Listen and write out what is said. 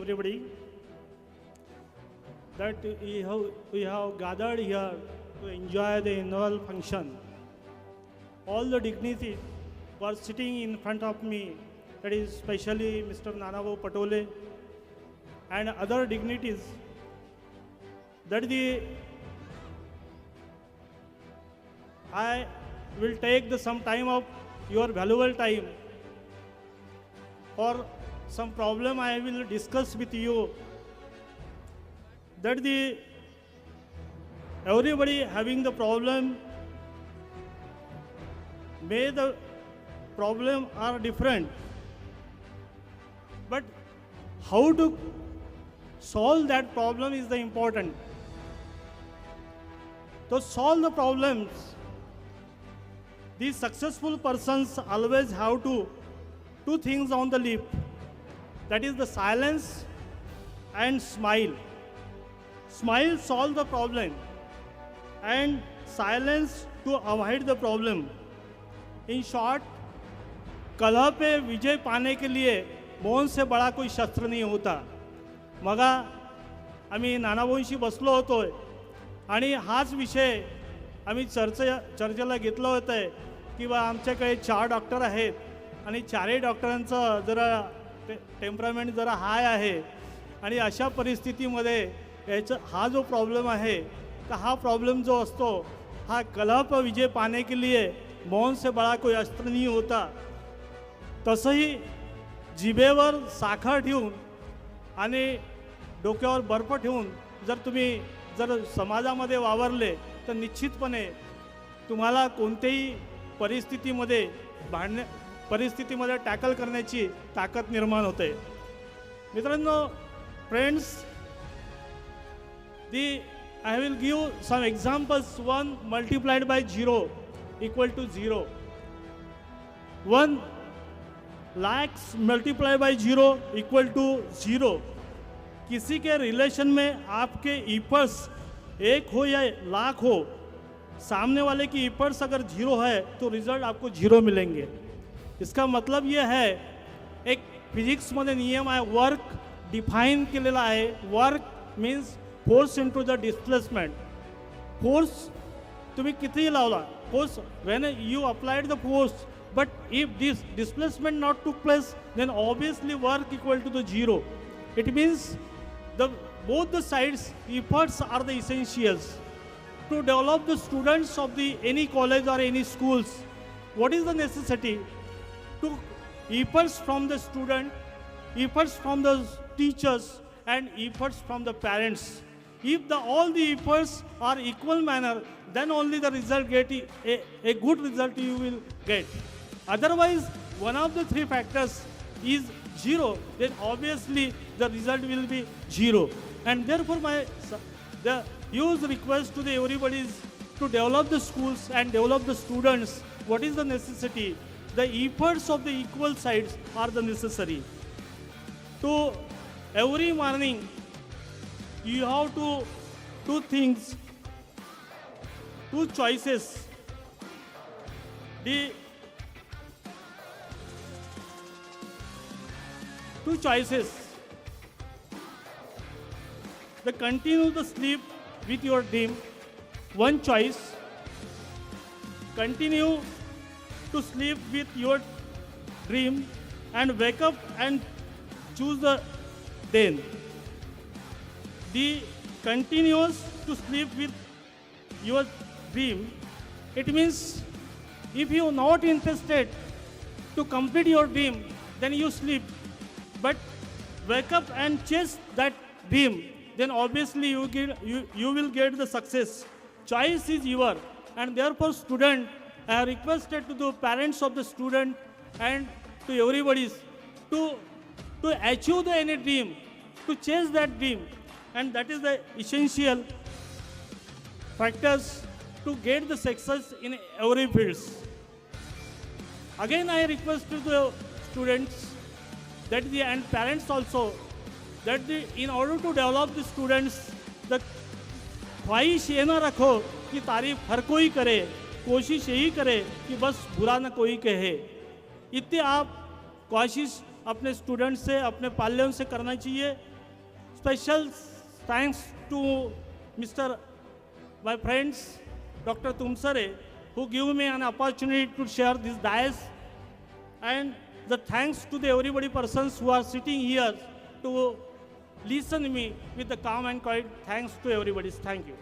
everybody that we have gathered here to enjoy the annual function. All the dignitaries were sitting in front of me, that is especially Mr. Nanabhau Patole and other dignitaries, that I will take some time of your valuable time for some problem I will discuss with you, that everybody having the problem, may the problem are different, but how to solve that problem is the important. To solve the problems, these successful persons always have two things on the lip, that is the silence and smile. Smile solve the problem and silence to avoid the problem. In short, कलह पे विजय पाने के लिए मौन से बड़ा कोई शस्त्र नहीं होता. मगा आम्ही नानाभाऊंशी बसलो होतोय आणि हाच विषय आम्ही चर्चेला घेतलं होतं की बा आमच्याकडे 4 डॉक्टर आहेत आणि 4ही डॉक्टरांचं जरा टेम्परामेंट जरा हाय आहे आणि अशा परिस्थितीमध्ये हा जो प्रॉब्लेम आहे तर हा प्रॉब्लेम जो असतो हा कलह पर विजय पाने के लिए मौन से बड़ा कोई अस्त्र नहीं होता. तसंही जिभेवर साखर ठेवून आणि डोक्यावर बर्फ ठेवून जर समाजामध्ये वावरले तर निश्चितपणे तुम्हाला कोणत्याही परिस्थितीमध्ये टॅकल करण्याची ताकद निर्माण होते. मित्रांनो, friends, I will give some examples. 1 multiplied by 0 equal to 0. 1 lakhs multiplied by 0 equal to 0. किसी के रिलेशन में आपके ईपर्स 1 हो या लाख हो, सामने वाले की ईपर्स अगर 0 है तो रिजल्ट आपको 0 मिलेंगे. इसका मतलब ये है, एक फिजिक्समध्ये नियम आहे, वर्क डिफाइन केलेला आहे. Work means force into the displacement. Force तुम्ही कितीही लावला, force when you applied the force, but if this displacement not took place, then obviously work equal to the 0. It means both the sides efforts are the essentials to develop the students of any college or any schools. What is the necessity? To efforts from the student, efforts from the teachers, and efforts from the parents. If all the efforts are equal manner, then only the result a good result you will get. Otherwise, one of the 3 factors is 0, then obviously the result will be 0. And therefore the huge request to everybody is to develop the schools and develop the students. What is the necessity? The efforts of the equal sides are the necessary. So every morning you have to two things, 2 choices. Two choices. Continue the sleep with your dream. 1 choice. Continue to sleep with your dream and wake up and choose the then. The continues to sleep with your dream. It means if you are not interested to complete your dream, then you sleep. But wake up and chase that dream, then obviously you will get the success. Choice is yours. And therefore, student, I have requested to the parents of the student and to everybody to achieve any dream, to chase that dream. And that is the essential factors to get the success in every field. Again, I request to the students and parents also that in order to develop the students, the ख्वाहिश ये ना रखो कि तारीफ हर कोई करे, कोशिश यही करे कि बस बुरा ना कोई कहे. इतनी आप कोशिश अपने स्टूडेंट से, अपने पाल्यों से करना चाहिए. special thanks to Mr. my friends, Dr. Tumsare, who give me an opportunity to share this dais, and the thanks to the everybody persons who are sitting here to listen me with the calm and quiet. Thanks to everybody. Thank you.